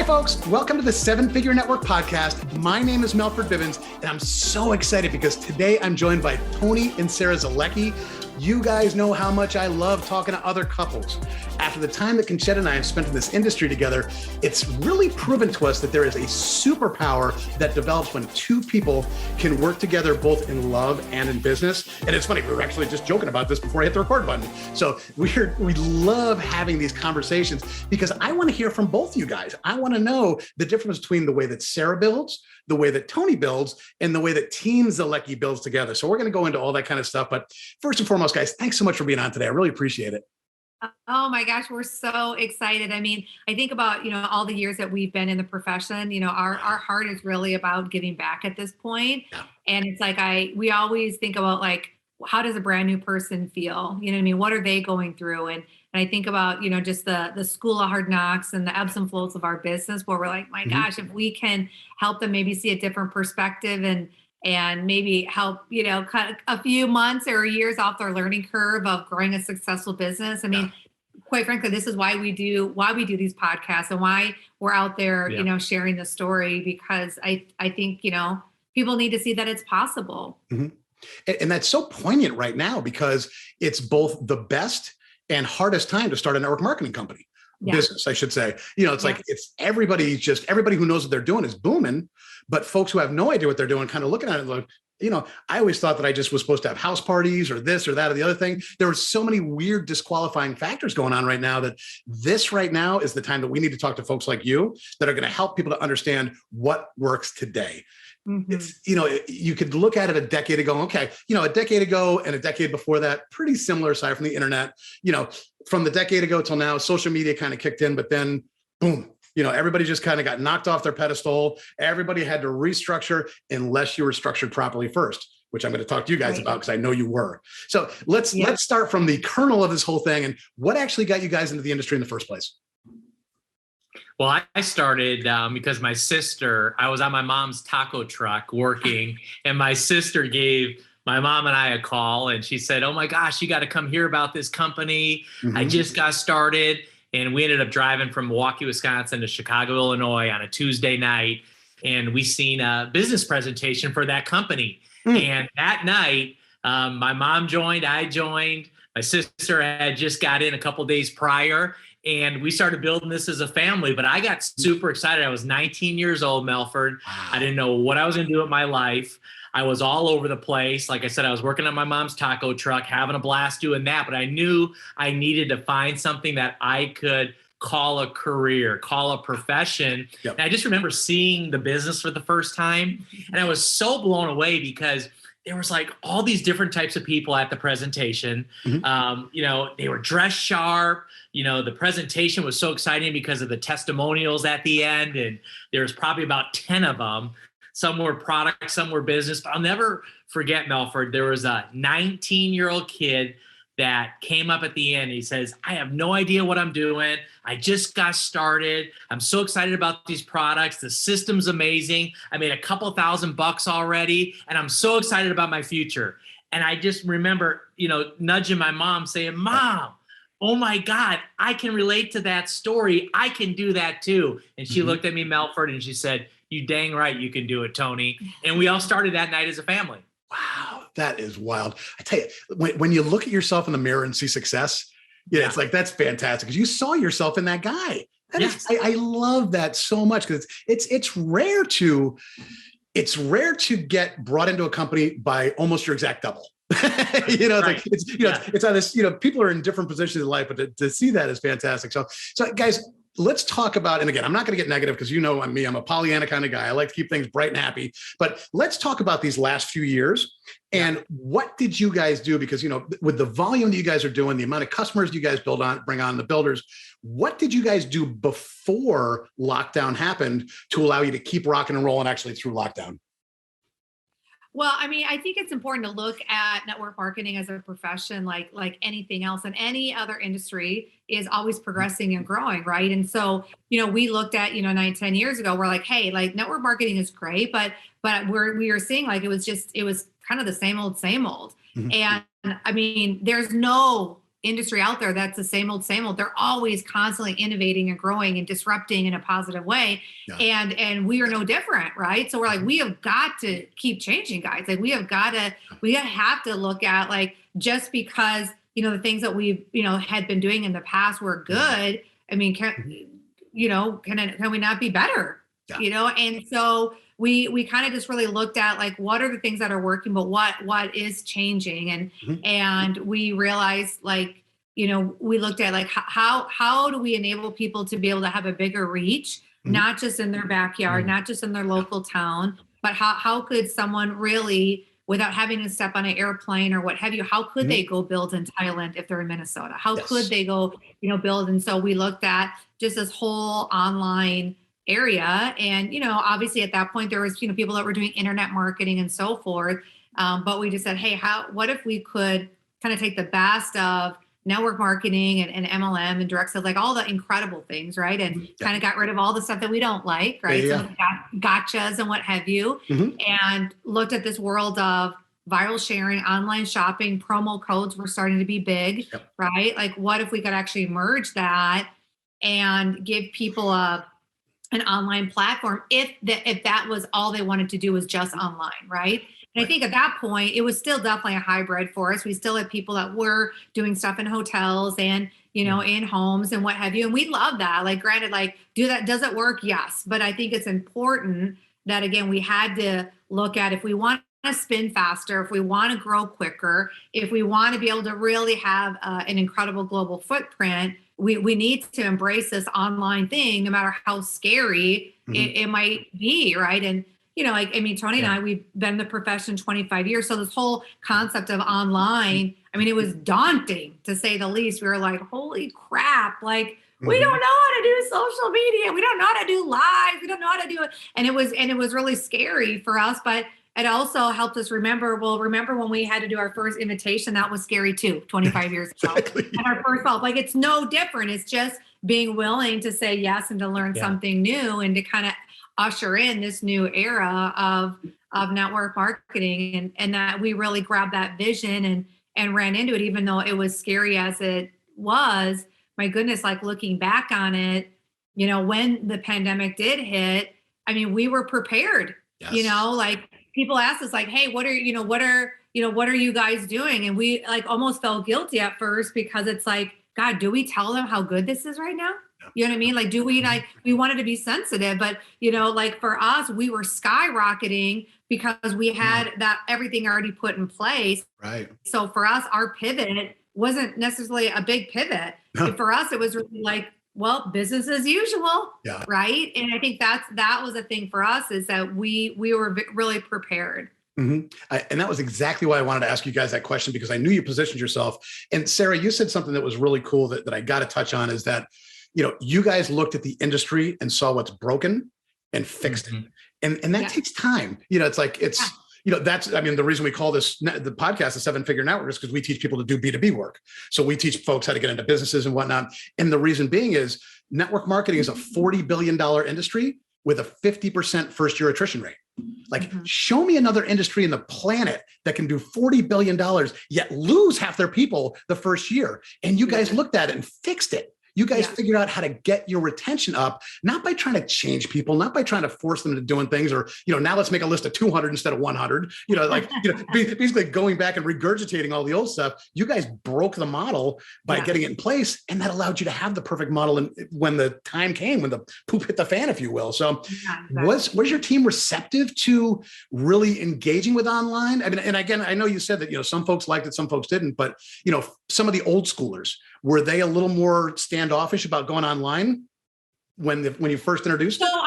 Hi, folks. Welcome to the Seven Figure Network podcast. My name is Melford Bivens, and I'm so excited because today I'm joined by Tony and Sarah Zolecki. You guys know how much I love talking to other couples. After the time that Conchetta and I have spent in this industry together, it's really proven to us that there is a superpower that develops when two people can work together both in love and in business. And it's funny, we were actually just joking about this before I hit the record button. So we love having these conversations because I want to hear from both you guys. I want to know the difference between the way that Sarah builds, the way that Tony builds, and the way that Team Zolecki builds together. So we're going to go into all that kind of stuff. But first and foremost, guys, thanks so much for being on today. I really appreciate it. Oh my gosh, we're so excited. I mean, I think about, all the years that we've been in the profession, our heart is really about giving back at this point. Yeah. And it's like, we always think about like, how does a brand new person feel? You know what I mean? What are they going through? And I think about, just the school of hard knocks and the ebbs and flows of our business where we're like, my gosh, if we can help them maybe see a different perspective and maybe help, cut a few months or years off their learning curve of growing a successful business. I mean, quite frankly, this is why we do these podcasts and why we're out there, sharing the story, because I think, people need to see that it's possible. Mm-hmm. And that's so poignant right now because it's both the best and hardest time to start a network marketing company. Business, I should say. It's like it's everybody who knows what they're doing is booming, but folks who have no idea what they're doing kind of looking at it like, I always thought that I just was supposed to have house parties or this or that or the other thing. There are so many weird disqualifying factors going on right now that this right now is the time that we need to talk to folks like you that are going to help people to understand what works today. Mm-hmm. It's, you could look at it a decade ago. Okay. A decade ago and a decade before that, pretty similar aside from the internet, from the decade ago till now, social media kind of kicked in, but then boom, everybody just kind of got knocked off their pedestal. Everybody had to restructure unless you were structured properly first, which I'm going to talk to you guys about because I know you were. So let's start from the kernel of this whole thing and what actually got you guys into the industry in the first place. Well, I started because I was on my mom's taco truck working, and my sister gave my mom and I a call, and she said, "Oh my gosh, you got to come hear about this company. Mm-hmm. I just got started." And we ended up driving from Milwaukee, Wisconsin to Chicago, Illinois on a Tuesday night, and we seen a business presentation for that company. And that night, my mom joined, I joined, my sister had just got in a couple days prior. And we started building this as a family, but I got super excited. I was 19 years old, Melford. Wow. I didn't know what I was going to do with my life. I was all over the place. Like I said, I was working on my mom's taco truck, having a blast doing that, but I knew I needed to find something that I could call a career, call a profession. Yep. And I just remember seeing the business for the first time. And I was so blown away because there was like all these different types of people at the presentation. Mm-hmm. They were dressed sharp. The presentation was so exciting because of the testimonials at the end. And there was probably about 10 of them. Some were product, some were business. But I'll never forget, Melford, there was a 19-year-old kid that came up at the end. He says, "I have no idea what I'm doing. I just got started. I'm so excited about these products. The system's amazing. I made a couple $1,000 already, and I'm so excited about my future." And I just remember, nudging my mom saying, "Mom, oh my God, I can relate to that story. I can do that too." And she looked at me, Melford, and she said, "You dang right you can do it, Tony." And we all started that night as a family. Wow, that is wild. I tell you, when you look at yourself in the mirror and see success, it's like, that's fantastic because you saw yourself in that guy. I love that so much because it's rare to get brought into a company by almost your exact double. It's on this, people are in different positions in life, but to see that is fantastic. So guys, let's talk about, and again, I'm not going to get negative because I'm a Pollyanna kind of guy. I like to keep things bright and happy, but let's talk about these last few years and what did you guys do? Because, with the volume that you guys are doing, the amount of customers you guys bring on, the builders, what did you guys do before lockdown happened to allow you to keep rocking and rolling actually through lockdown? Well, I mean, I think it's important to look at network marketing as a profession, like anything else, and any other industry is always progressing and growing, right? And so, we looked at, 9-10 years ago, we're like, hey, like network marketing is great, but we were seeing like it was kind of the same old. Mm-hmm. And I mean, there's no industry out there that's the same old, same old. They're always constantly innovating and growing and disrupting in a positive way. Yeah. And we are no different, right? So we're like, we have got to keep changing, guys. Like we have to look at, like, just because, the things that we've, had been doing in the past were good. I mean, can we not be better? Yeah. And so we kind of just really looked at, like, what are the things that are working, but what is changing. And we realized, like, we looked at, like, how do we enable people to be able to have a bigger reach, not just in their backyard, not just in their local town, but how could someone really, without having to step on an airplane or what have you, how could they go build in Thailand if they're in Minnesota? How could they go, build? And so we looked at just this whole online area. And, obviously at that point there was, people that were doing internet marketing and so forth. But we just said, hey, what if we could kind of take the best of network marketing and MLM and direct sales, like all the incredible things, right? And kind of got rid of all the stuff that we don't like, right? So gotchas and what have you, and looked at this world of viral sharing, online shopping, promo codes were starting to be big, right? Like, what if we could actually merge that and give people an online platform if that was all they wanted to do was just online, right? And I think at that point, it was still definitely a hybrid for us. We still had people that were doing stuff in hotels and, in homes and what have you. And we love that. Like, granted, like, does it work? Yes. But I think it's important that, again, we had to look at, if we want to spin faster, if we want to grow quicker, if we want to be able to really have an incredible global footprint, we need to embrace this online thing, no matter how scary it might be, right? And, Tony and I, we've been in the profession 25 years. So this whole concept of online, it was daunting, to say the least. We were like, holy crap, like, we don't know how to do social media. We don't know how to do live. We don't know how to do it. And it was really scary for us, but it also helped us remember when we had to do our first invitation, that was scary too, 25 years ago. Exactly. And our first help, like, it's no different. It's just being willing to say yes and to learn something new and to kind of usher in this new era of network marketing, and that we really grabbed that vision and ran into it, even though it was scary as it was. My goodness, like, looking back on it, when the pandemic did hit, we were prepared. Like, people asked us, like, hey, what are you guys doing? And we, like, almost felt guilty at first, because it's like, God, do we tell them how good this is right now? You know what I mean? Like, do we, like, we wanted to be sensitive, but, like, for us, we were skyrocketing because we had that everything already put in place. Right. So for us, our pivot wasn't necessarily a big pivot. No. For us, it was really like, well, business as usual. Yeah. Right. And I think that was a thing for us, is that we were really prepared. And that was exactly why I wanted to ask you guys that question, because I knew you positioned yourself. And Sarah, you said something that was really cool that I got to touch on, is that, you guys looked at the industry and saw what's broken and fixed it. And that takes time. It's like, that's, the reason we call the podcast, the 7-Figure Network, is because we teach people to do B2B work. So we teach folks how to get into businesses and whatnot. And the reason being is network marketing is a $40 billion industry with a 50% first year attrition rate. Like, show me another industry in the planet that can do $40 billion, yet lose half their people the first year. And you guys looked at it and fixed it. You guys figured out how to get your retention up, not by trying to change people, not by trying to force them to doing things, or, now let's make a list of 200 instead of 100, basically going back and regurgitating all the old stuff. You guys broke the model by getting it in place, and that allowed you to have the perfect model. And when the time came, when the poop hit the fan, if you will. So was your team receptive to really engaging with online? And again, I know you said that, some folks liked it, some folks didn't, but, some of the old schoolers, were they a little more standoffish about going online when you first introduced it? So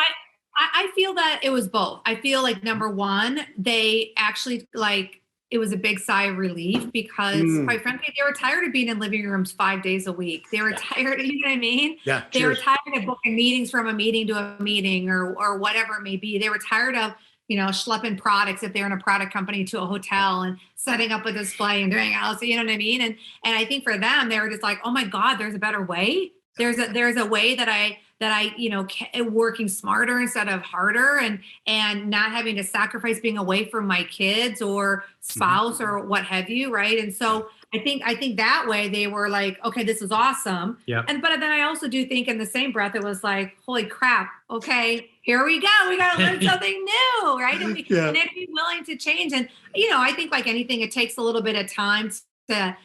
I feel that it was both. I feel like, number one, they actually, like, it was a big sigh of relief, because quite frankly, they were tired of being in living rooms 5 days a week. They were tired, you know what I mean? Yeah. They were tired of booking meetings from a meeting to a meeting, or whatever it may be. They were tired of, schlepping products, if they're in a product company, to a hotel and setting up a display and doing else, you know what I mean? And I think for them, they were just like, oh my God, there's a better way. There's a way that that I, working smarter instead of harder, and not having to sacrifice being away from my kids or spouse or what have you. Right. And so I think that way they were like, okay, this is awesome. Yeah. But then I also do think in the same breath, it was like, holy crap. Okay, here we go. We got to learn something new. Right. And we and be willing to change. And, I think like anything, it takes a little bit of time to,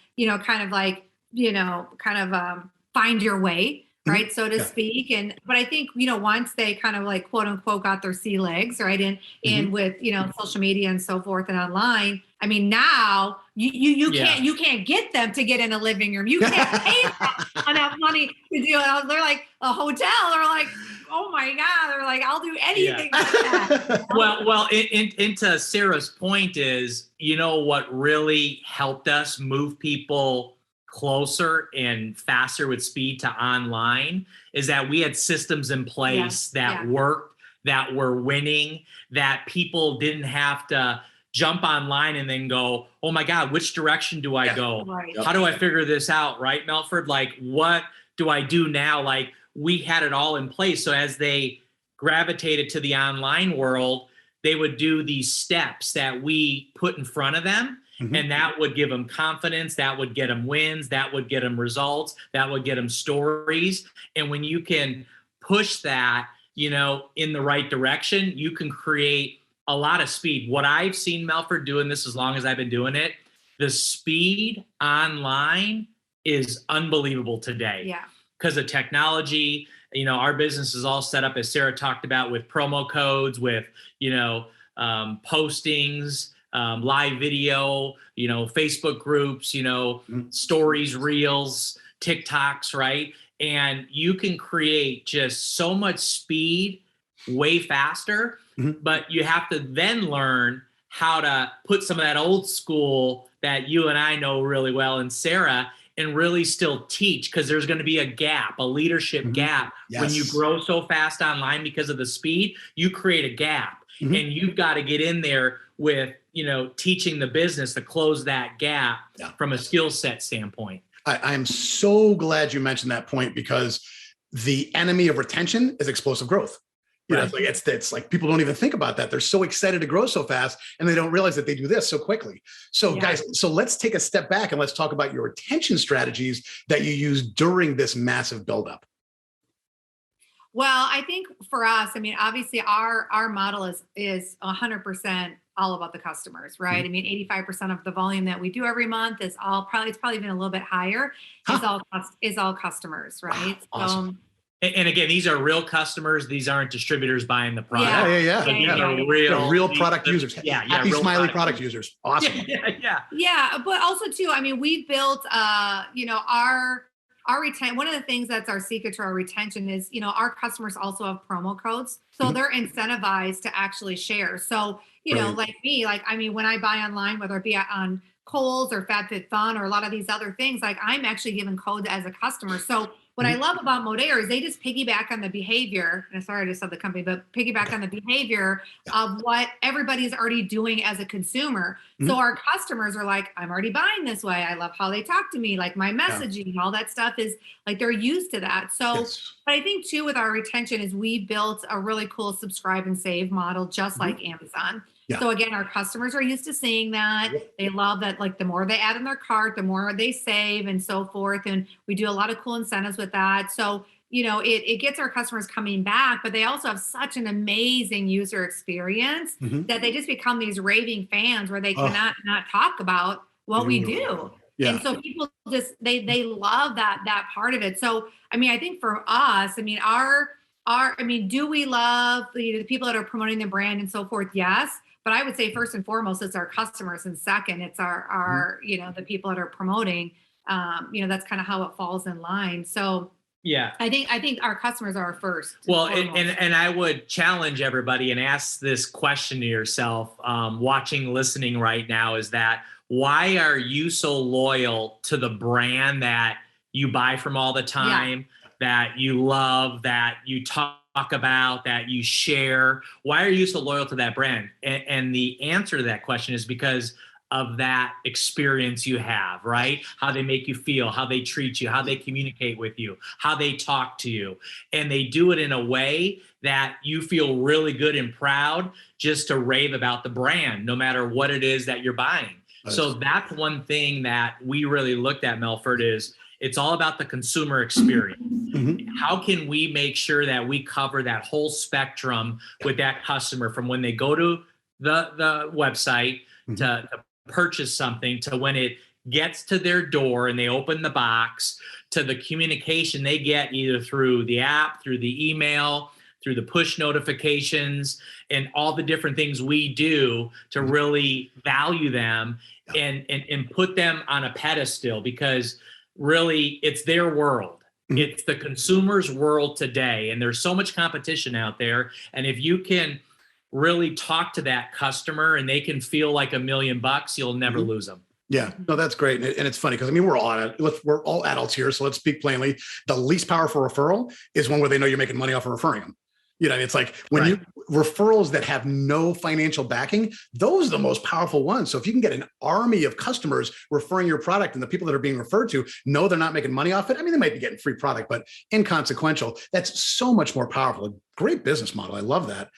find your way. Right. So to speak. But I think, once they kind of like, quote unquote, got their sea legs, right. And with, social media and so forth and online, I mean, now you can't get them to get in a living room. You can't pay them enough money to do it. They're like a hotel. They're like, oh my God. They're like, I'll do anything like that. Well, into Sarah's point is, what really helped us move people closer and faster with speed to online is that we had systems in place that worked, that were winning, that people didn't have to jump online and then go, oh my God, which direction do I go? Right. How do I figure this out? Right, Melford? Like, what do I do now? Like, we had it all in place. So as they gravitated to the online world, they would do these steps that we put in front of them. And that would give them confidence. That would get them wins. That would get them results. That would get them stories. And when you can push that, in the right direction, you can create a lot of speed. What I've seen Melford doing this as long as I've been doing it, the speed online is unbelievable today. Yeah. Because of technology, our business is all set up, as Sarah talked about, with promo codes, with, postings, live video, Facebook groups, stories, reels, TikToks, right? And you can create just so much speed way faster, but you have to then learn how to put some of that old school that you and I know really well, and Sarah, and really still teach, because there's going to be a gap, a leadership gap. Yes. When you grow so fast online because of the speed, you create a gap. And you've got to get in there with, teaching the business to close that gap from a skill set standpoint. I am so glad you mentioned that point, because the enemy of retention is explosive growth. It's like people don't even think about that. They're so excited to grow so fast, and they don't realize that they do this so quickly. So guys, let's take a step back and let's talk about your retention strategies that you use during this massive buildup. Well, I think for us, I mean, obviously our model is 100% all about the customers, right? I mean, 85% of the volume that we do every month is it's probably even a little bit higher, is all customers, right? Wow, awesome. And again, these are real customers. These aren't distributors buying the product. Real product users. Happy, smiley product users. Awesome. Yeah, but also too, I mean, we've built, our retention. One of the things that's our secret to our retention is, our customers also have promo codes, so they're incentivized to actually share. So, like me, when I buy online, whether it be on Kohl's or FabFitFun or a lot of these other things, like I'm actually given codes as a customer. So what I love about Modere is they just piggyback on the behavior, and sorry I just said the company, but piggyback on the behavior of what everybody's already doing as a consumer. So our customers are like, I'm already buying this way. I love how they talk to me, like my messaging, all that stuff is like, they're used to that. So, but I think too, with our retention is we built a really cool subscribe and save model, just like Amazon. So again, our customers are used to seeing that. They love that, like the more they add in their cart, the more they save and so forth. And we do a lot of cool incentives with that. So, it gets our customers coming back, but they also have such an amazing user experience that they just become these raving fans where they cannot not talk about what we do. And so people just, they love that part of it. So, I mean, I think for us, I mean, do we love the people that are promoting the brand and so forth? Yes. But I would say first and foremost, it's our customers. And second, it's our the people that are promoting, that's kind of how it falls in line. So I think our customers are our first. Well, and I would challenge everybody and ask this question to yourself, watching, listening right now, is that why are you so loyal to the brand that you buy from all the time, that you love, that you talk about, that you share? Why are you so loyal to that brand? And the answer to that question is because of that experience you have, right? How they make you feel, how they treat you, how they communicate with you, how they talk to you. And they do it in a way that you feel really good and proud just to rave about the brand, no matter what it is that you're buying. Nice. So that's one thing that we really looked at, Melford, is it's all about the consumer experience. How can we make sure that we cover that whole spectrum with that customer, from when they go to the website to purchase something, to when it gets to their door and they open the box, to the communication they get either through the app, through the email, through the push notifications, and all the different things we do to really value them and put them on a pedestal, because really it's their world. It's the consumer's world today, and there's so much competition out there. And if you can really talk to that customer and they can feel like $1 million, you'll never lose them. Yeah, no, that's great. And it's funny because, I mean, we're all adults here. So let's speak plainly. The least powerful referral is one where they know you're making money off of referring them. You know, it's like when you referrals that have no financial backing, those are the most powerful ones. So if you can get an army of customers referring your product, and the people that are being referred to know they're not making money off it, I mean, they might be getting free product, but inconsequential. That's so much more powerful. A great business model. I love that.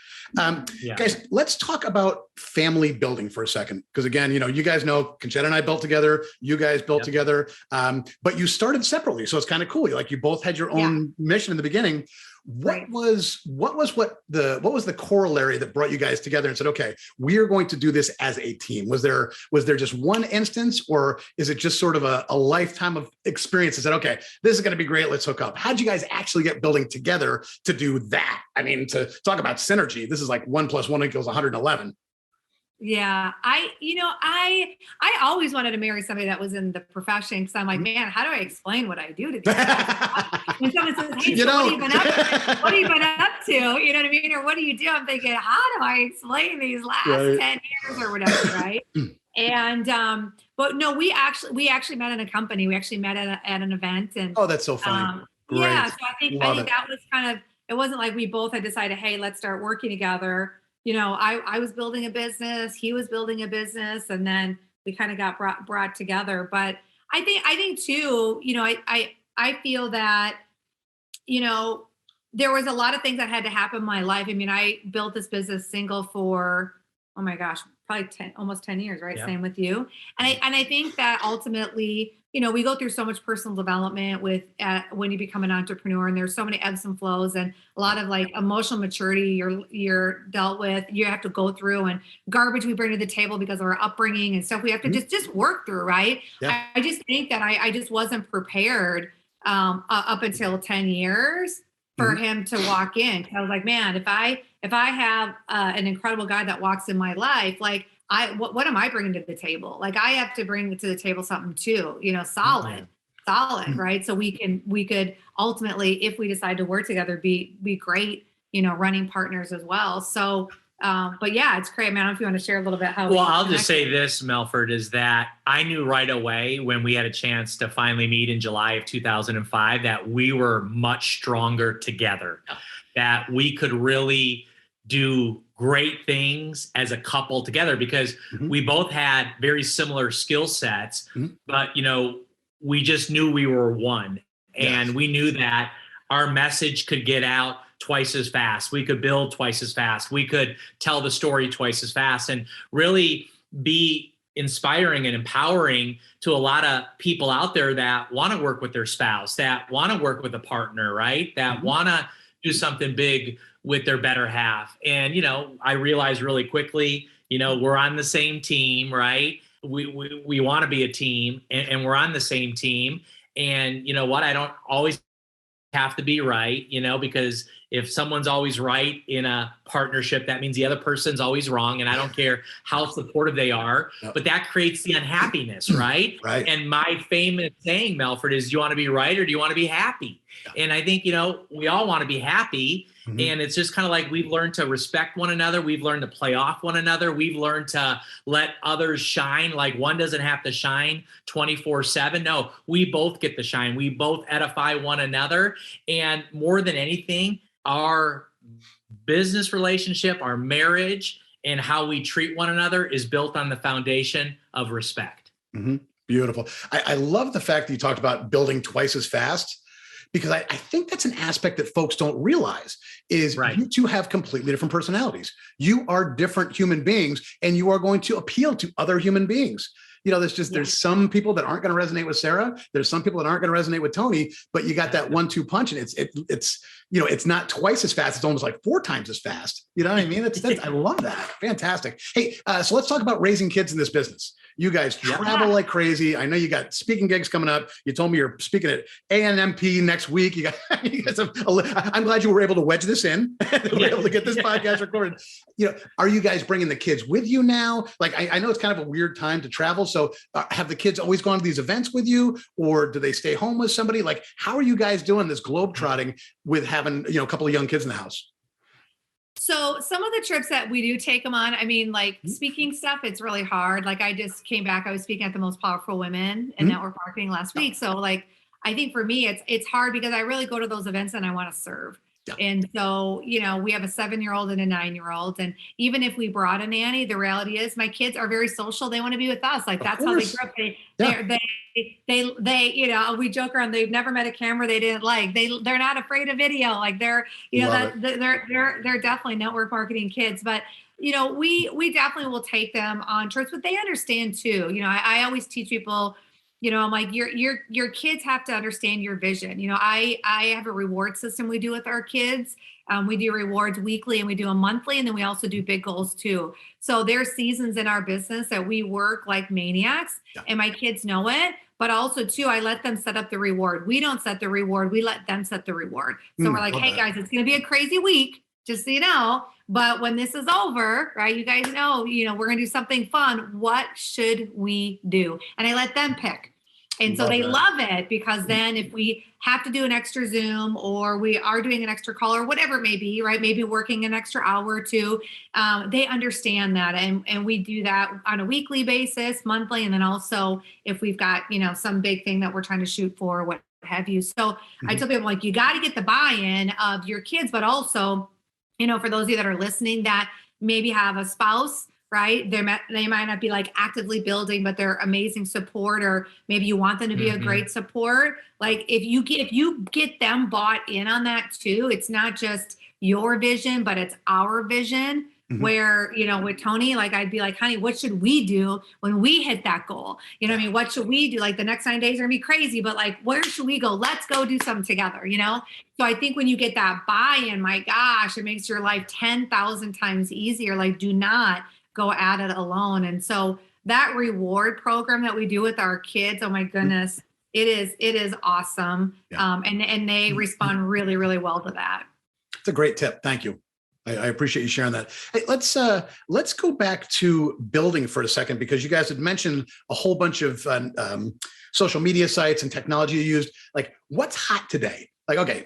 Guys, let's talk about family building for a second. Because again, you know, you guys know Conchetta and I built together, you guys built together, but you started separately. So it's kind of cool. You both had your own mission in the beginning. What was the corollary that brought you guys together and said, okay, we are going to do this as a team? Was there just one instance, or is it just sort of a lifetime of experience that said, okay, this is going to be great, let's hook up? How'd you guys actually get building together to do that? I mean, to talk about synergy, this is like 1 + 1 = 111. Yeah, I always wanted to marry somebody that was in the profession, because I'm like, man, how do I explain what I do to these people? When someone says, hey, so what have you been up to? What have you been up to? You know what I mean? Or what do you do? I'm thinking, how do I explain these last 10 years or whatever, right? And but no, we actually met in a company. We actually met at an event, and that's so funny. Yeah, so I think that was kind of, it wasn't like we both had decided, hey, let's start working together. You know, I was building a business, he was building a business, and then we kind of got brought together. But I think too, you know, I feel that, you know, there was a lot of things that had to happen in my life. I mean, I built this business single for, oh my gosh, probably almost 10 years, right? Yeah. Same with you. And I think that ultimately, you know, we go through so much personal development with when you become an entrepreneur, and there's so many ebbs and flows, and a lot of like emotional maturity you're dealt with, you have to go through, and garbage we bring to the table because of our upbringing and stuff we have to just work through, right? Yeah. I just think that I just wasn't prepared up until 10 years for him to walk in. I was like, man, if I have an incredible guy that walks in my life, like what am I bringing to the table? Like I have to bring to the table something too, you know, solid, right? So we could ultimately, if we decide to work together, be great, you know, running partners as well. So, but yeah, it's great, man. I don't know if you want to share a little bit how. Well, I'll just say this, Melford, is that I knew right away when we had a chance to finally meet in July of 2005 that we were much stronger together, that we could really do great things as a couple together, because we both had very similar skill sets, but, you know, we just knew we were one, and we knew that our message could get out twice as fast. We could build twice as fast. We could tell the story twice as fast, and really be inspiring and empowering to a lot of people out there that want to work with their spouse, that want to work with a partner, right? That want to do something big with their better half. And, you know, I realized really quickly, you know, we're on the same team, right? We want to be a team, and we're on the same team. And you know what? I don't always have to be right, you know, because if someone's always right in a partnership, that means the other person's always wrong. And I don't care how supportive they are, but that creates the unhappiness, right? Right. And my famous saying, Melford, is, do you want to be right or do you want to be happy? And I think, you know, we all want to be happy. And it's just kind of like we've learned to respect one another. We've learned to play off one another. We've learned to let others shine. Like one doesn't have to shine 24/7. No, we both get to shine. We both edify one another. And more than anything, our business relationship, our marriage and how we treat one another is built on the foundation of respect. Mm-hmm. Beautiful. I love the fact that you talked about building twice as fast, because I think that's an aspect that folks don't realize is you two have completely different personalities. You are different human beings, and you are going to appeal to other human beings. There's some people that aren't going to resonate with Sarah. There's some people that aren't going to resonate with Tony, but you got that 1-2 punch, and it's not twice as fast. It's almost like 4 times as fast. You know what I mean? I love that. Fantastic. Hey, so let's talk about raising kids in this business. You guys travel like crazy. I know you got speaking gigs coming up. You told me you're speaking at ANMP next week. I'm glad you were able to wedge this in. We're able to get this podcast recorded. Are you guys bringing the kids with you now? Like, I know it's kind of a weird time to travel. So have the kids always gone to these events with you, or do they stay home with somebody? Like, how are you guys doing this globe trotting with having, a couple of young kids in the house? So some of the trips that we do take them on, I mean, like speaking stuff, it's really hard. Like I just came back, I was speaking at the Most Powerful Women in Network Marketing last week. So like, I think for me, it's hard because I really go to those events and I want to serve. Yeah. And so, we have a 7-year-old and a 9-year-old. And even if we brought a nanny, the reality is my kids are very social. They want to be with us. Like that's how they grew up. They we joke around. They've never met a camera they didn't like. They're not afraid of video. Like they're definitely network marketing kids. But we definitely will take them on trips, but they understand too. I always teach people. I'm like, your kids have to understand your vision. I have a reward system we do with our kids. We do rewards weekly and we do them monthly. And then we also do big goals too. So there's seasons in our business that we work like maniacs and my kids know it. But also too, I let them set up the reward. We don't set the reward. We let them set the reward. So we're like, hey guys, it's going to be a crazy week, just so you know. But when this is over, right, you guys know, we're going to do something fun. What should we do? And I let them pick. And so they love it, because then if we have to do an extra Zoom or we are doing an extra call or whatever it may be, right, maybe working an extra hour or two, they understand that. And we do that on a weekly basis, monthly. And then also if we've got, some big thing that we're trying to shoot for, what have you. So I tell people, like, you got to get the buy-in of your kids, but also, for those of you that are listening that maybe have a spouse, right? They might not be like actively building, but they're amazing support, or maybe you want them to be a great support. Like if you get them bought in on that too, it's not just your vision, but it's our vision. Where, with Tony, like I'd be like, honey, what should we do when we hit that goal? What I mean? What should we do? Like the next 9 days are gonna be crazy, but like, where should we go? Let's go do something together, So I think when you get that buy-in, my gosh, it makes your life 10,000 times easier. Like, do not go at it alone. And so that reward program that we do with our kids, oh my goodness, it is awesome. Yeah. And they respond really, really well to that. It's a great tip. Thank you. I appreciate you sharing that. Hey, let's go back to building for a second, because you guys had mentioned a whole bunch of social media sites and technology you used. Like, what's hot today? Like, okay,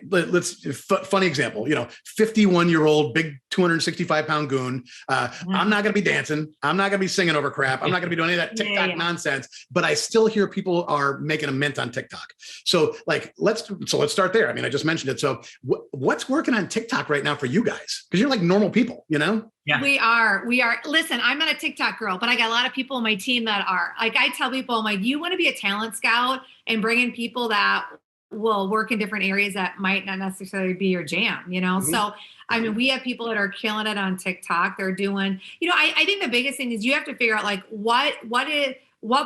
funny example, 51-year-old, big 265-pound goon. I'm not going to be dancing. I'm not going to be singing over crap. I'm not going to be doing any of that TikTok nonsense, but I still hear people are making a mint on TikTok. So like, let's start there. I mean, I just mentioned it. So what's working on TikTok right now for you guys? Because you're like normal people, Yeah. We are. Listen, I'm not a TikTok girl, but I got a lot of people on my team that are. Like, I tell people, I'm like, you want to be a talent scout and bring in people that will work in different areas that might not necessarily be your jam, So, I mean, we have people that are killing it on TikTok. They're doing, I think the biggest thing is you have to figure out like what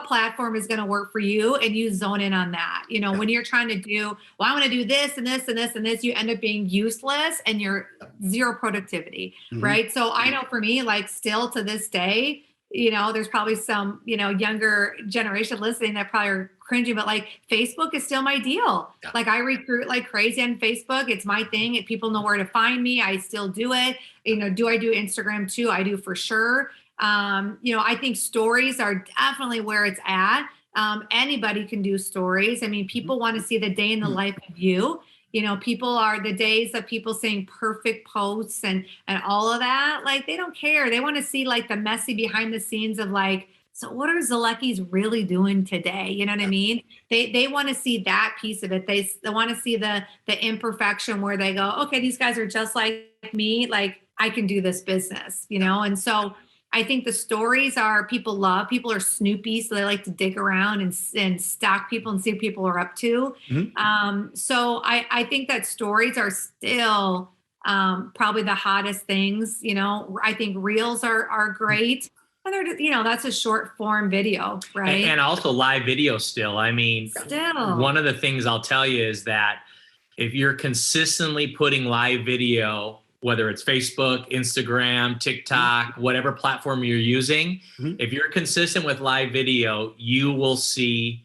platform is going to work for you, and you zone in on that. When you're trying to do, I want to do this and this and this and this, you end up being useless and you're zero productivity, right? So I know for me, like still to this day, there's probably some, younger generation listening that probably are cringing, but like Facebook is still my deal. Yeah. Like I recruit like crazy on Facebook. It's my thing. If people know where to find me, I still do it. Do I do Instagram too? I do for sure. I think stories are definitely where it's at. Anybody can do stories. I mean, people want to see the day in the life of you. People are the days of people saying perfect posts and all of that. Like, they don't care. They want to see like the messy behind the scenes of like, so what are Zoleckis really doing today? You know what I mean? They want to see that piece of it. They want to see the imperfection where they go, okay, these guys are just like me. Like, I can do this business, And so I think the stories people are snoopy. So they like to dig around and stalk people and see what people are up to. So I think that stories are still probably the hottest things. I think reels are great. And they're, that's a short form video, right? And also live video still. I mean, one of the things I'll tell you is that if you're consistently putting live video, whether it's Facebook, Instagram, TikTok, whatever platform you're using, if you're consistent with live video, you will see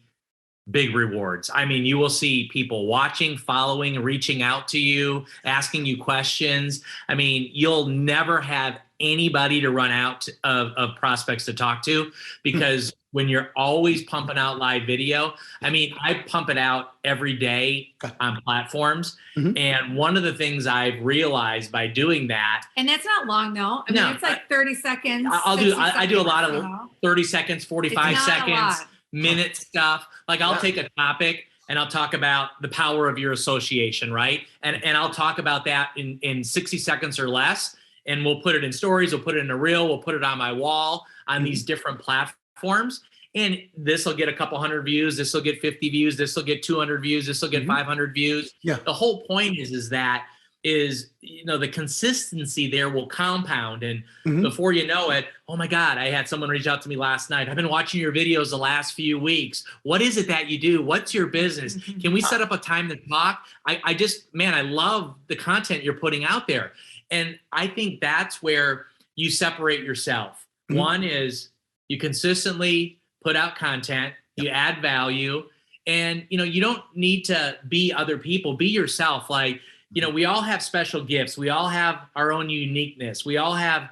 big rewards. I mean, you will see people watching, following, reaching out to you, asking you questions. I mean, you'll never have anybody to run out of prospects to talk to, because when you're always pumping out live video, I mean, I pump it out every day on platforms. And one of the things I've realized by doing that, and that's not long though. I mean, it's like 30 seconds. I do a lot of 30 seconds, 45 seconds, minute stuff. Like I'll take a topic and I'll talk about the power of your association, right? And I'll talk about that in 60 seconds or less. And we'll put it in stories, we'll put it in a reel, we'll put it on my wall on these different platforms. And this will get a couple hundred views, this will get 50 views, this will get 200 views, this will get 500 views. Yeah. The whole point is that the consistency there will compound. And before you know it, oh my God, I had someone reach out to me last night. I've been watching your videos the last few weeks. What is it that you do? What's your business? Can we set up a time to talk? I love the content you're putting out there. And I think that's where you separate yourself. One is you consistently put out content, you add value, and, you don't need to be other people, be yourself. Like, we all have special gifts. We all have our own uniqueness. We all have,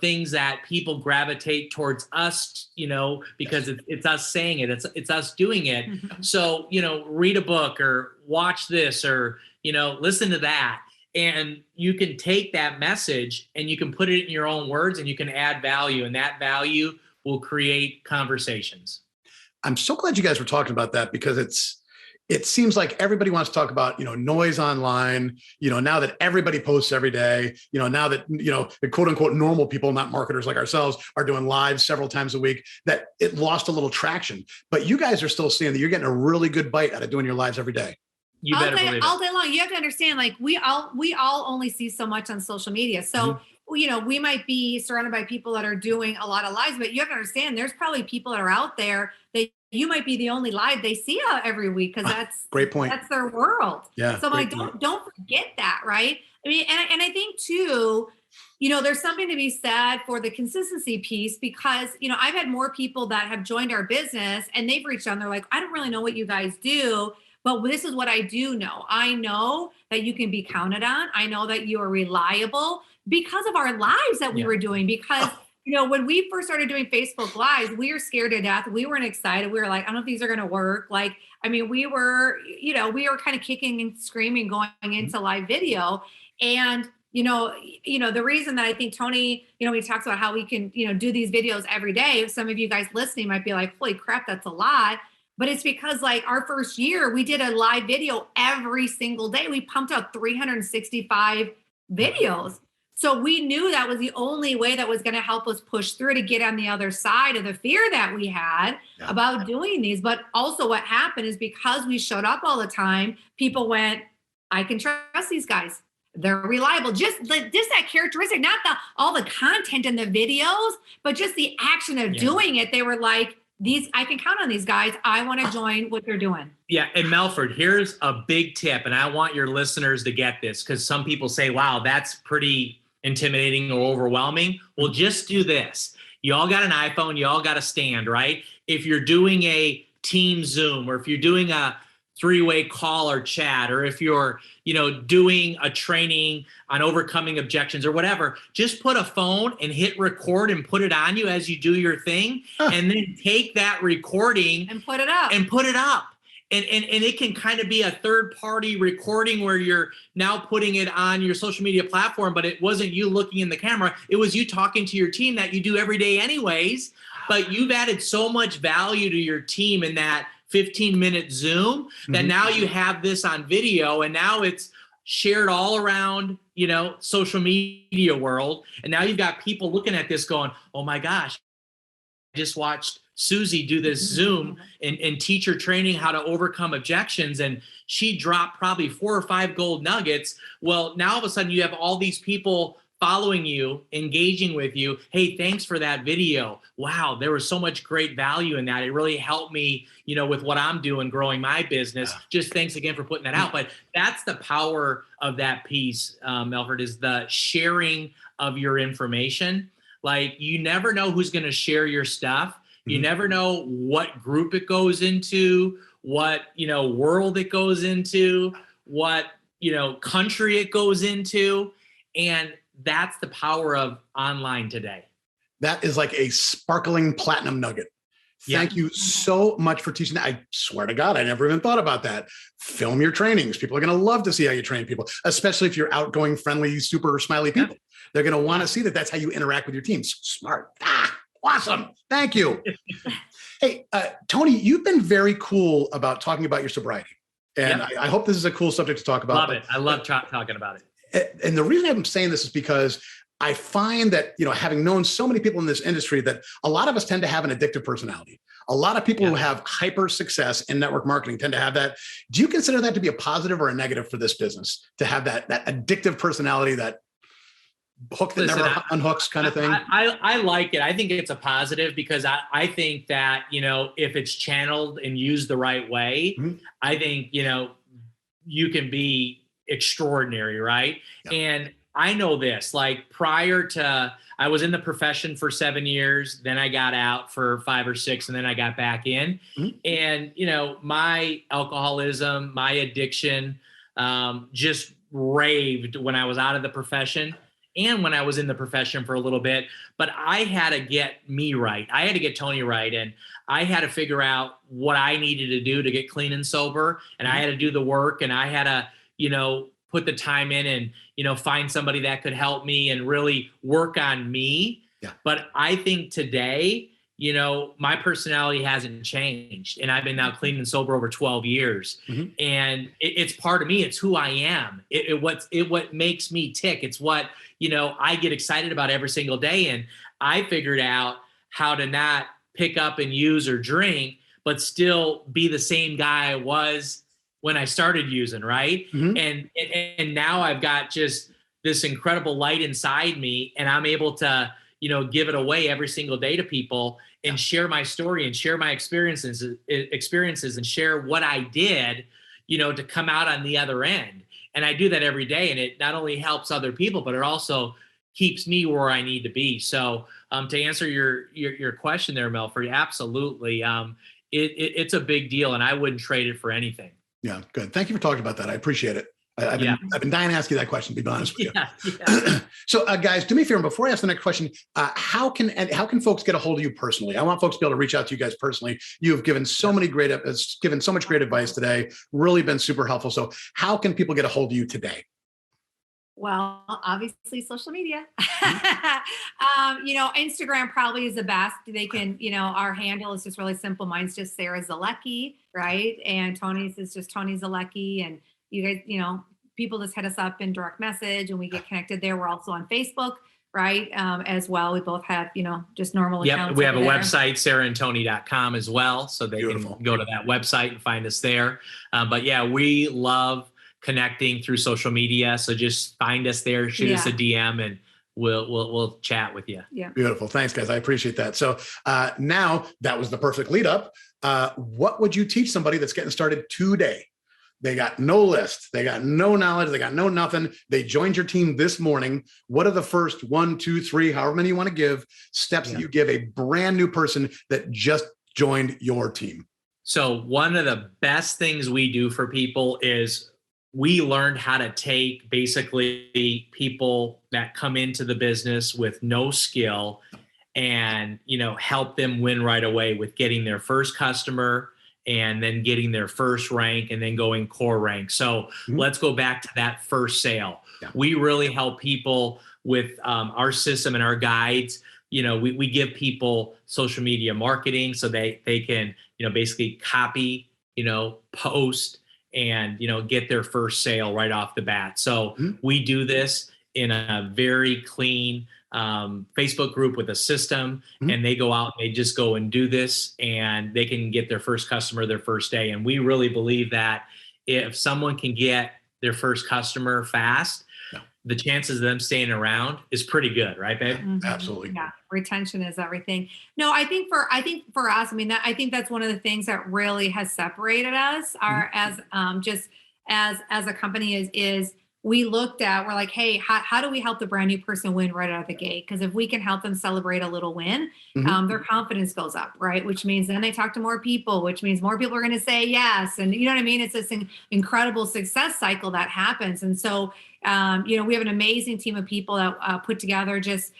things that people gravitate towards us, because it's us saying it, it's us doing it. So, read a book or watch this or, listen to that. And you can take that message and you can put it in your own words and you can add value, and that value will create conversations. I'm so glad you guys were talking about that, because it seems like everybody wants to talk about, noise online, now that everybody posts every day, now that, the quote unquote normal people, not marketers like ourselves, are doing live several times a week, that it lost a little traction. But you guys are still seeing that you're getting a really good bite out of doing your lives every day. You better believe it. All day long. You have to understand, like we all only see so much on social media. So, we might be surrounded by people that are doing a lot of lives, but you have to understand there's probably people that are out there that you might be the only live they see every week, because that's great point. That's their world. Yeah. So don't forget that, right? I mean, and I think too, there's something to be said for the consistency piece, because, I've had more people that have joined our business and they've reached out and they're like, I don't really know what you guys do, but this is what I do know. I know that you can be counted on. I know that you are reliable because of our lives that we were doing. Because, when we first started doing Facebook Lives, we were scared to death. We weren't excited. We were like, I don't know if these are going to work. Like, I mean, we were kind of kicking and screaming going into live video. And, the reason that I think Tony, he talks about how we can, do these videos every day. Some of you guys listening might be like, holy crap, that's a lot. But it's because, like, our first year, we did a live video every single day. We pumped out 365 videos. So we knew that was the only way that was going to help us push through to get on the other side of the fear that we had about doing these. But also what happened is, because we showed up all the time, people went, I can trust these guys. They're reliable. Just that characteristic, not all the content in the videos, but just the action of doing it. They were like, I can count on these guys. I want to join what they're doing. Yeah. And Melford, here's a big tip. And I want your listeners to get this, because some people say, wow, that's pretty intimidating or overwhelming. Well, just do this. You all got an iPhone, you all got a stand, right? If you're doing a team Zoom, or if you're doing a three-way call or chat, or if you're, doing a training on overcoming objections or whatever, just put a phone and hit record and put it on you as you do your thing. And then take that recording and put it up. And it can kind of be a third-party recording where you're now putting it on your social media platform, but it wasn't you looking in the camera. It was you talking to your team that you do every day anyways, but you've added so much value to your team in that 15-minute Zoom that now you have this on video, and now it's shared all around, social media world. And now you've got people looking at this going, oh my gosh, I just watched Susie do this Zoom and teacher training how to overcome objections. And she dropped probably 4 or 5 gold nuggets. Well, now all of a sudden you have all these people following you, engaging with you. Hey, thanks for that video. Wow, there was so much great value in that. It really helped me, with what I'm doing, growing my business. Just thanks again for putting that out. But that's the power of that piece, Melford, is the sharing of your information. Like, you never know who's going to share your stuff. You never know what group it goes into, what, world it goes into, what, country it goes into. And that's the power of online today. That is like a sparkling platinum nugget. Thank you so much for teaching that. I swear to God, I never even thought about that. Film your trainings. People are going to love to see how you train people, especially if you're outgoing, friendly, super smiley people. They're going to want to see that that's how you interact with your teams. Smart. Awesome. Thank you. Hey, Tony, you've been very cool about talking about your sobriety. And I hope this is a cool subject to talk about. Love it. I love talking about it. And the reason I'm saying this is because I find that, having known so many people in this industry, that a lot of us tend to have an addictive personality. A lot of people who have hyper success in network marketing tend to have that. Do you consider that to be a positive or a negative for this business, to have that addictive personality, that hook that never unhooks kind of thing? I like it. I think it's a positive, because I think that, if it's channeled and used the right way, I think, you can be extraordinary, right? And I know this, like, prior to, I was in the profession for 7 years, then I got out for 5 or 6, and then I got back in. And, my alcoholism, my addiction, just raved when I was out of the profession and when I was in the profession for a little bit. But I had to get me right. I had to get Tony right. And I had to figure out what I needed to do to get clean and sober. And I had to do the work, and I had to, put the time in and, find somebody that could help me and really work on me. But I think today, my personality hasn't changed, and I've been now clean and sober over 12 years. And it's part of me. It's who I am. What makes me tick. It's what, I get excited about every single day. And I figured out how to not pick up and use or drink, but still be the same guy I was when I started using, right? And now I've got just this incredible light inside me, and I'm able to, give it away every single day to people and share my story and share my experiences and share what I did, to come out on the other end. And I do that every day, and it not only helps other people, but it also keeps me where I need to be. So to answer your question there, Melford, absolutely. It's a big deal, and I wouldn't trade it for anything. Yeah, good. Thank you for talking about that. I appreciate it. I've been dying to ask you that question, to be honest with you. So guys, do me a favor, before I ask the next question, how can folks get a hold of you personally? I want folks to be able to reach out to you guys personally. You have given so much great advice today, really been super helpful. So how can people get a hold of you today? Well, obviously social media. Instagram probably is the best. They can, our handle is just really simple. Mine's just Sarah Zolecki, right? And Tony's is just Tony Zolecki. And you guys, people just hit us up in direct message and we get connected there. We're also on Facebook, right? As well. We both have, just normal accounts. We have a website, sarahandtony.com as well. So they can go to that website and find us there. But yeah, we love connecting through social media. So just find us there, shoot us a DM, and we'll chat with you. Yeah. Beautiful. Thanks, guys. I appreciate that. So now that was the perfect lead up. What would you teach somebody that's getting started today? They got no list. They got no knowledge. They got no nothing. They joined your team this morning. What are the first 1, 2, 3, however many you want to give, steps that you give a brand new person that just joined your team? So one of the best things we do for people is we learned how to take basically people that come into the business with no skill and, help them win right away with getting their first customer and then getting their first rank and then going core rank. So let's go back to that first sale. Yeah. We really help people with our system and our guides. We give people social media marketing so they can, basically copy, post and, get their first sale right off the bat. So we do this in a very clean Facebook group with a system, and they go out and they just go and do this, and they can get their first customer their first day. And we really believe that if someone can get their first customer fast, the chances of them staying around is pretty good, right, babe? Absolutely. Yeah, retention is everything. No, I think for us, I think that's one of the things that really has separated us as a company is we looked at, we're like, hey, how do we help the brand new person win right out of the gate? Because if we can help them celebrate a little win, their confidence goes up, right? Which means then they talk to more people, which means more people are going to say yes. And you know what I mean? It's this incredible success cycle that happens. And so, we have an amazing team of people that put together just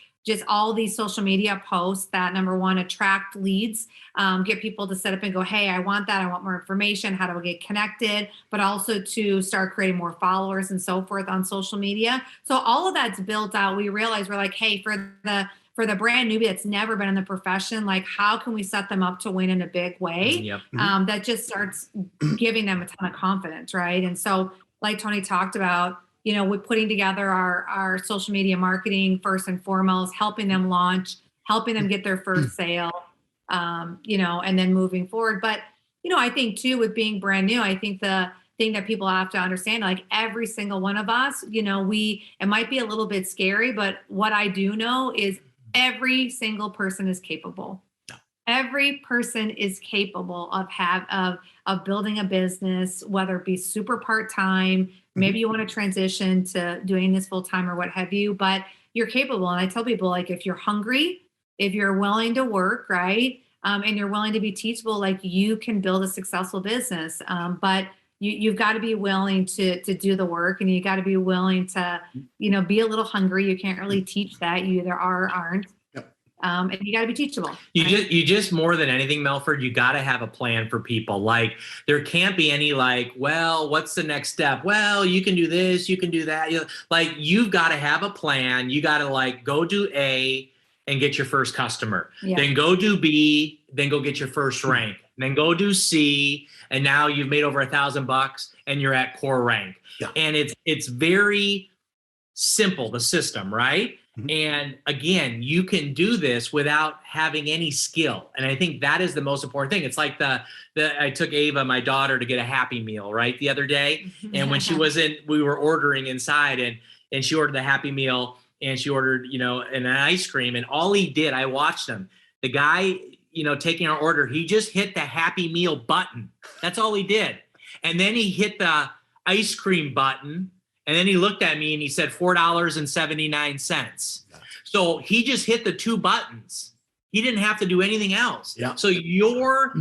all these social media posts that, number one, attract leads, get people to set up and go, hey, I want that. I want more information. How do I get connected? But also to start creating more followers and so forth on social media. So all of that's built out. We realize we're like, hey, for the brand newbie that's never been in the profession, like how can we set them up to win in a big way? That just starts giving them a ton of confidence, right? And so like Tony talked about, we're putting together our social media marketing first and foremost, helping them launch, helping them get their first sale, and then moving forward. But, I think too, with being brand new, I think the thing that people have to understand, like every single one of us, it might be a little bit scary, but what I do know is every single person is capable. Every person is capable of building a business, whether it be super part-time, maybe you want to transition to doing this full-time or what have you, but you're capable. And I tell people, like, if you're hungry, if you're willing to work, right, and you're willing to be teachable, like you can build a successful business. But you've got to be willing to do the work, and you got to be willing to, be a little hungry. You can't really teach that. You either are or aren't. And you got to be teachable. You just more than anything, Melford, you got to have a plan for people. Like there can't be any like, well, what's the next step? Well, you can do this, you can do that. Like you've got to have a plan. You got to like go do A and get your first customer. Then go do B, then go get your first rank. Then go do C, and now you've made over $1,000 and you're at core rank. And it's very simple, the system, right? And again, you can do this without having any skill. And I think that is the most important thing. It's like I took Ava, my daughter, to get a Happy Meal, right, the other day. And when she was we were ordering inside, and she ordered the Happy Meal, and she ordered, an ice cream. And all he did, I watched him, the guy, taking our order, he just hit the Happy Meal button. That's all he did. And then he hit the ice cream button. And then he looked at me and he said $4.79. So he just hit the two buttons. He didn't have to do anything else. So your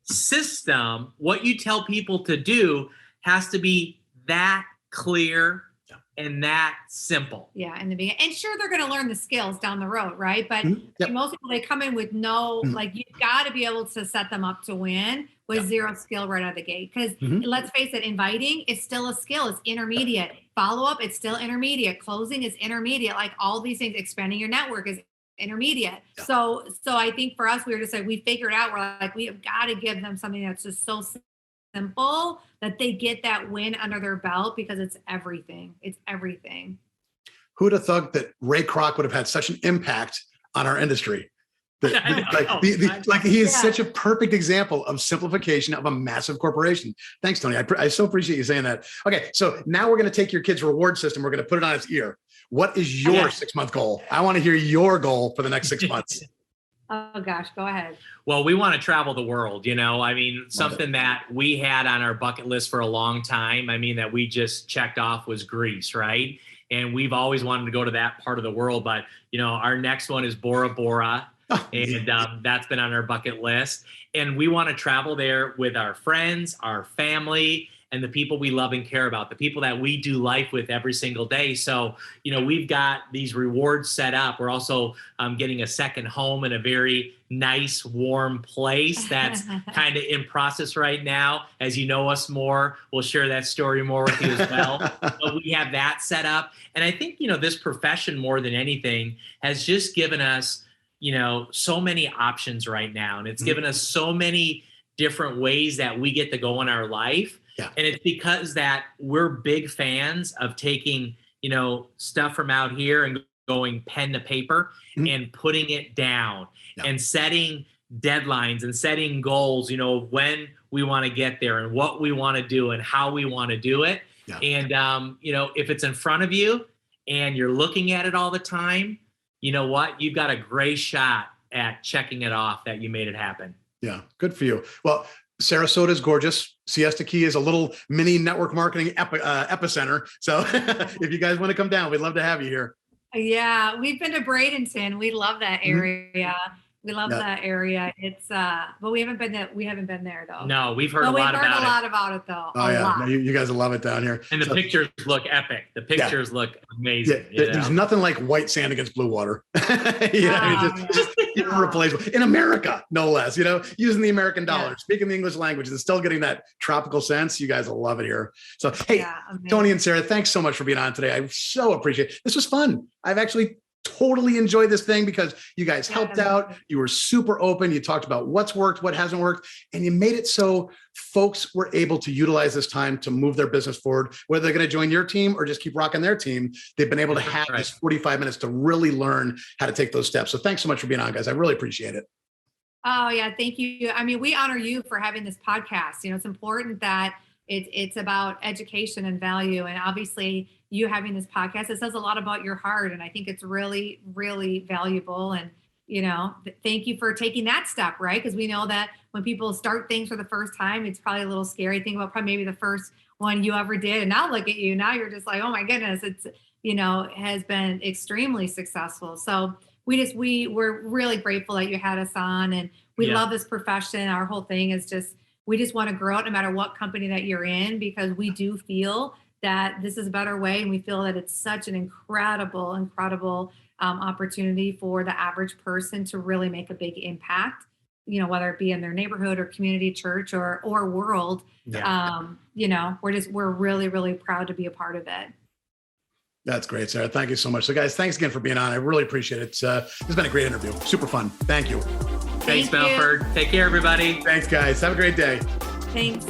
system, what you tell people to do, has to be that clear and that simple. In the beginning. And sure, they're going to learn the skills down the road, right? But most people, they come in with like you've got to be able to set them up to win with zero skill right out of the gate. Because let's face it, inviting is still a skill. It's intermediate. Follow-up, it's still intermediate. Closing is intermediate. Like all these things, expanding your network is intermediate. So I think for us, we were just like, we figured out, we're like, we have got to give them something that's just so simple that they get that win under their belt, because it's everything. It's everything. Who'd have thought that Ray Kroc would have had such an impact on our industry? He is such a perfect example of simplification of a massive corporation. Thanks, Tony. I so appreciate you saying that. Okay, so now we're going to take your kid's reward system. We're going to put it on its ear. What is your 6-month goal? I want to hear your goal for the next 6 months. Oh gosh, go ahead. Well, we want to travel the world, something that we had on our bucket list for a long time. That we just checked off was Greece, right? And we've always wanted to go to that part of the world. But, our next one is Bora Bora. And that's been on our bucket list. And we want to travel there with our friends, our family, and the people we love and care about, the people that we do life with every single day. So, we've got these rewards set up. We're also getting a second home in a very nice, warm place that's kind of in process right now. As you know us more, we'll share that story more with you as well. But we have that set up. And I think, this profession more than anything has just given us, so many options right now. And it's given us so many different ways that we get to go in our life Yeah. And it's because that we're big fans of taking, stuff from out here and going pen to paper and putting it down and setting deadlines and setting goals, when we want to get there and what we want to do and how we want to do it. Yeah. And, if it's in front of you and you're looking at it all the time, you know what? You've got a great shot at checking it off that you made it happen. Yeah. Good for you. Well, Sarasota is gorgeous. Siesta Key is a little mini network marketing epicenter. So if you guys want to come down, we'd love to have you here. Yeah, we've been to Bradenton. We love that area. We love that area. It's but we haven't been there though. No, we've heard a lot about it though. Oh yeah, no, you guys will love it down here. And the pictures look epic. The pictures look amazing. Yeah, there's nothing like white sand against blue water. Just irreplaceable in America, no less. Using the American dollar, speaking the English language, and still getting that tropical sense. You guys will love it here. So hey, Tony and Sarah, thanks so much for being on today. I so appreciate it. This was fun. I've actually totally enjoyed this thing because you guys helped out. You were super open. You talked about what's worked, what hasn't worked, and you made it so folks were able to utilize this time to move their business forward, whether they're going to join your team or just keep rocking their team. They've been able to have this 45 minutes to really learn how to take those steps. So thanks so much for being on, guys. I really appreciate it. Oh yeah. Thank you. I mean, we honor you for having this podcast. It's important that it's about education and value. And obviously you having this podcast, it says a lot about your heart. And I think it's really, really valuable. And, thank you for taking that step, right? Because we know that when people start things for the first time, it's probably a little scary. Think about probably maybe the first one you ever did. And now look at you. Now you're just like, oh my goodness, it's, has been extremely successful. So we're really grateful that you had us on, and we love this profession. Our whole thing is we just want to grow it no matter what company that you're in, because we do feel that this is a better way. And we feel that it's such an incredible opportunity for the average person to really make a big impact, whether it be in their neighborhood or community, church or world. We're really, really proud to be a part of it. That's great, Sarah. Thank you so much. So guys, thanks again for being on. I really appreciate it. It's been a great interview. Super fun. Thank you. Thanks, Melford. Take care, everybody. Thanks, guys. Have a great day. Thanks.